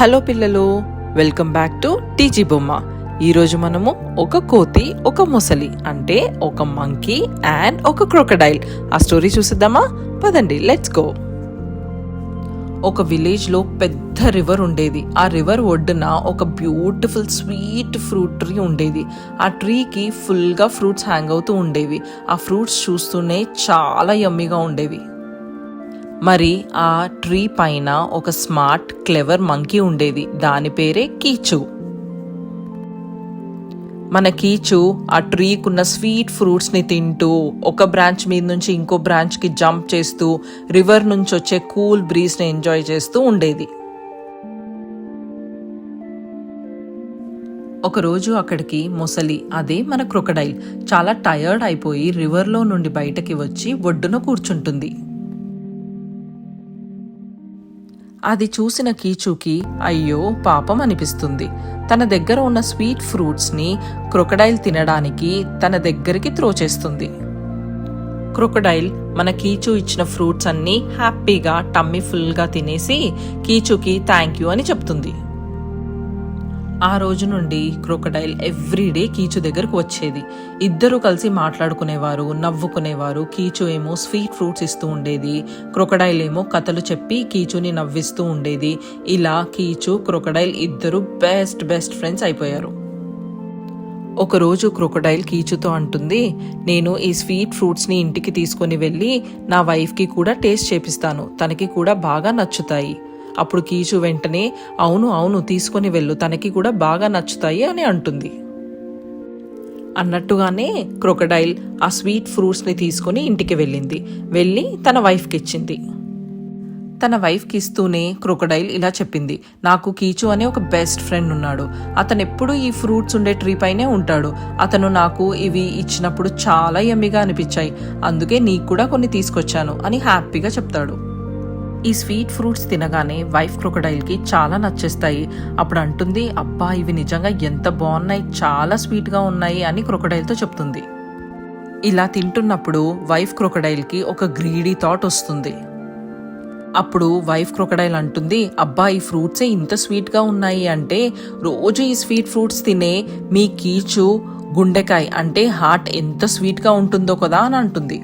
Hello పిల్లలు, welcome back to TG బొమ్మ. ఈరోజు మనము ఒక కోతి, ఒక మొసలి అంటే ఒక మంకీ అండ్ ఒక క్రొకడైల్ ఆ స్టోరీ చూసిద్దామా? పదండి, లెట్స్ గో. ఒక విలేజ్ లో పెద్ద రివర్ ఉండేది. ఆ రివర్ ఒడ్డున ఒక బ్యూటిఫుల్ స్వీట్ ఫ్రూట్ ట్రీ ఉండేది. ఆ ట్రీకి ఫుల్ గా ఫ్రూట్స్ హ్యాంగ్ అవుతూ ఉండేవి. ఆ ఫ్రూట్స్ చూస్తూనే చాలా యమ్మీగా ఉండేవి. మరి ఆ ట్రీ పైన ఒక స్మార్ట్ క్లెవర్ మంకీ ఉండేది. దాని పేరే కీచు. మన కీచు ఆ ట్రీకున్న స్వీట్ ఫ్రూట్స్ ని తింటూ ఒక బ్రాంచ్ మీద నుంచి ఇంకో బ్రాంచ్ కి జంప్ చేస్తూ రివర్ నుంచి వచ్చే కూల్ బ్రీజ్ ని ఎంజాయ్ చేస్తూ ఉండేది. ఒకరోజు అక్కడికి మొసలి, అదే మన క్రొకడైల్, చాలా టయర్డ్ అయిపోయి రివర్లో నుండి బయటకి వచ్చి ఒడ్డున కూర్చుంటుంది. అది చూసిన కీచుకి అయ్యో పాపం అనిపిస్తుంది. తన దగ్గర ఉన్న స్వీట్ ఫ్రూట్స్ ని క్రొకడైల్ తినడానికి తన దగ్గరికి త్రో చేస్తుంది. క్రొకడైల్ మన కీచు ఇచ్చిన ఫ్రూట్స్ అన్ని హ్యాపీగా టమ్మీ ఫుల్ గా తినేసి కీచుకి థ్యాంక్ యూ అని చెప్తుంది. ఆ రోజు నుండి క్రొకడైల్ ఎవ్రీడే కీచు దగ్గరకు వచ్చేది. ఇద్దరు కలిసి మాట్లాడుకునేవారు, నవ్వుకునేవారు. కీచు ఏమో స్వీట్ ఫ్రూట్స్ ఇస్తూ ఉండేది, క్రొకడైల్ ఏమో కథలు చెప్పి కీచుని నవ్విస్తూ ఉండేది. ఇలా కీచు, క్రొకడైల్ ఇద్దరు బెస్ట్ ఫ్రెండ్స్ అయిపోయారు. ఒకరోజు క్రొకడైల్ కీచుతో అంటుంది, నేను ఈ స్వీట్ ఫ్రూట్స్ని ఇంటికి తీసుకొని వెళ్ళి నా వైఫ్కి కూడా టేస్ట్ చేపిస్తాను, తనకి కూడా బాగా నచ్చుతాయి. అప్పుడు కీచు వెంటనే అవును తీసుకొని వెళ్ళు, తనకి కూడా బాగా నచ్చుతాయి అని అంటుంది. అన్నట్టుగానే క్రొకడైల్ ఆ స్వీట్ ఫ్రూట్స్ ని తీసుకుని ఇంటికి వెళ్ళి తన వైఫ్కి ఇచ్చింది. తన వైఫ్కి ఇస్తూనే క్రొకడైల్ ఇలా చెప్పింది, నాకు కీచు అనే ఒక బెస్ట్ ఫ్రెండ్ ఉన్నాడు. అతను ఎప్పుడు ఈ ఫ్రూట్స్ ఉండే ట్రీ పైనే ఉంటాడు. అతను నాకు ఇవి ఇచ్చినప్పుడు చాలా యమ్మీగా అనిపించాయి, అందుకే నీకు కూడా కొన్ని తీసుకొచ్చాను అని హ్యాపీగా చెప్తాడు. ఈ స్వీట్ ఫ్రూట్స్ తినగానే వైఫ్ క్రొకడైల్ కి చాలా నచ్చేస్తాయి. అప్పుడు అంటుంది, అబ్బా ఇవి నిజంగా ఎంత బాగున్నాయి, చాలా స్వీట్ గా ఉన్నాయి అని క్రొకడైల్ తో చెప్తుంది. ఇలా తింటున్నప్పుడు వైఫ్ క్రొకడైల్ కి ఒక గ్రీడీ థాట్ వస్తుంది. అప్పుడు వైఫ్ క్రొకడైల్ అంటుంది, అబ్బా ఈ ఫ్రూట్సే ఇంత స్వీట్ గా ఉన్నాయి అంటే రోజు ఈ స్వీట్ ఫ్రూట్స్ తినే మీ కీచు గుండెకాయ అంటే హార్ట్ ఎంత స్వీట్ గా ఉంటుందో కదా అని అంటుంది.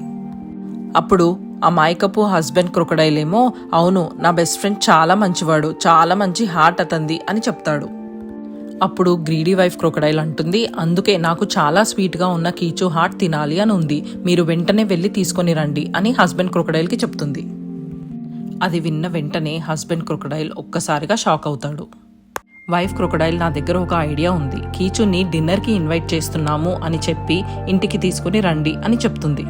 అప్పుడు ఆ మైకపు హస్బెండ్ క్రొకడైల్ ఏమో, అవును నా బెస్ట్ ఫ్రెండ్ చాలా మంచివాడు, చాలా మంచి హార్ట్ అతంది అని చెప్తాడు. అప్పుడు గ్రీడీ వైఫ్ క్రొకడైల్ అంటుంది, అందుకే నాకు చాలా స్వీట్ గా ఉన్న కీచు హార్ట్ తినాలి అని ఉంది, మీరు వెంటనే వెళ్ళి తీసుకొని రండి అని హస్బెండ్ క్రొకడైల్ కి చెప్తుంది. అది విన్న వెంటనే హస్బెండ్ క్రొకడైల్ ఒక్కసారిగా షాక్ అవుతాడు. వైఫ్ క్రొకడైల్, నా దగ్గర ఒక ఐడియా ఉంది, కీచుని డిన్నర్ కి ఇన్వైట్ చేస్తున్నాము అని చెప్పి ఇంటికి తీసుకుని రండి అని చెప్తుంది.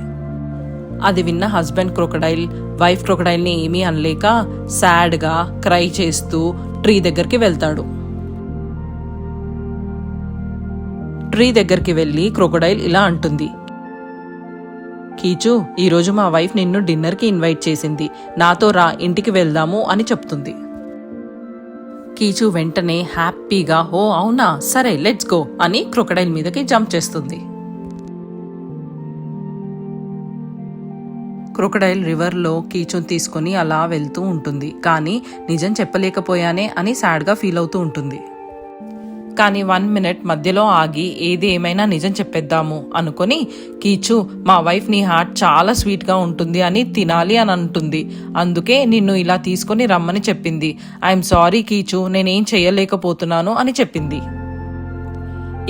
అది విన్న హస్బెండ్ క్రొకడైల్ వైఫ్ క్రొకడైల్ ని ఏమీ అనలేక సాడ్ గా క్రై చేస్తూ ట్రీ దగ్గరికి వెళ్తాడు. ట్రీ దగ్గరికి వెళ్లి క్రొకడైల్ ఇలా అంటుంది, కీచు ఈరోజు మా వైఫ్ నిన్ను డిన్నర్ కి ఇన్వైట్ చేసింది, నాతో రా ఇంటికి వెళ్దాము అని చెప్తుంది. కీచు వెంటనే హ్యాపీగా ఓ అవునా సరే లెట్స్ గో అని క్రొకడైల్ మీదకి జంప్ చేస్తుంది. క్రొకడైల్ రివర్లో కీచుని తీసుకుని అలా వెళ్తూ ఉంటుంది. కానీ నిజం చెప్పలేకపోయానే అని సాడ్గా ఫీల్ అవుతూ ఉంటుంది. కానీ 1 మినిట్ మధ్యలో ఆగి ఏది ఏమైనా నిజం చెప్పేద్దాము అనుకొని, కీచు మా వైఫ్ నీ హార్ట్ చాలా స్వీట్గా ఉంటుంది అని తినాలి అని అంటుంది, అందుకే నిన్ను ఇలా తీసుకొని రమ్మని చెప్పింది. ఐఎమ్ సారీ కీచు, నేనేం చేయలేకపోతున్నాను అని చెప్పింది.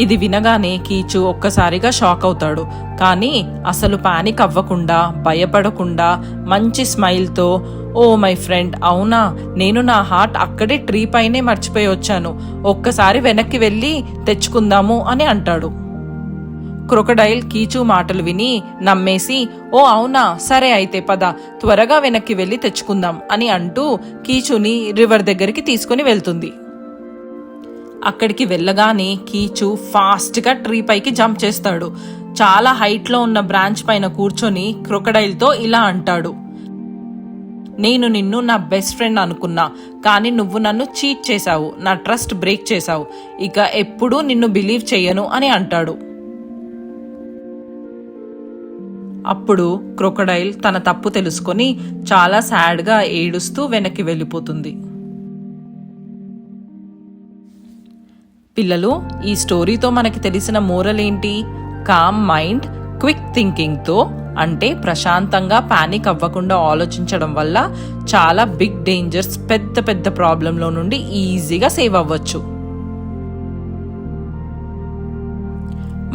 ఇది వినగానే కీచు ఒక్కసారిగా షాక్ అవుతాడు. కానీ అసలు పానిక్ అవ్వకుండా, భయపడకుండా మంచి స్మైల్తో, ఓ మై ఫ్రెండ్, అవునా నేను నా హార్ట్ అక్కడే ట్రీ పైనే మర్చిపోయి వచ్చాను, ఒక్కసారి వెనక్కి వెళ్ళి తెచ్చుకుందాము అని అంటాడు. క్రొకడైల్ కీచు మాటలు విని నమ్మేసి, ఓ అవునా సరే అయితే పద, త్వరగా వెనక్కి వెళ్ళి తెచ్చుకుందాం అని అంటూ కీచుని రివర్ దగ్గరికి తీసుకుని వెళ్తుంది. అక్కడికి వెళ్ళగానే కీచు ఫాస్ట్ గా ట్రీ పైకి జంప్ చేస్తాడు. చాలా హైట్ లో ఉన్న బ్రాంచ్ పైన కూర్చొని క్రొకడైల్ తో ఇలా అంటాడు, నేను నిన్ను నా బెస్ట్ ఫ్రెండ్ అనుకున్నా, కానీ నువ్వు నన్ను చీట్ చేశావు, నా ట్రస్ట్ బ్రేక్ చేశావు, ఇక ఎప్పుడూ నిన్ను బిలీవ్ చెయ్యను అని అంటాడు. అప్పుడు క్రొకడైల్ తన తప్పు తెలుసుకొని చాలా సాడ్ గా ఏడుస్తూ వెనక్కి వెళ్ళిపోతుంది. పిల్లలు, ఈ స్టోరీతో మనకి తెలిసిన మోరల్ ఏంటి? కామ్ మైండ్ క్విక్ థింకింగ్తో, అంటే ప్రశాంతంగా పానిక్ అవ్వకుండా ఆలోచించడం వల్ల చాలా బిగ్ డేంజర్స్, పెద్ద పెద్ద ప్రాబ్లంలో నుండి ఈజీగా సేవ్ అవ్వచ్చు.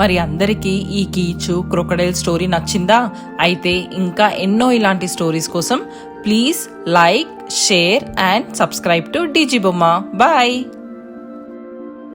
మరి అందరికీ ఈ కీచు క్రొకడైల్ స్టోరీ నచ్చిందా? అయితే ఇంకా ఎన్నో ఇలాంటి స్టోరీస్ కోసం please like, share and subscribe to DG బొమ్మ. బాయ్.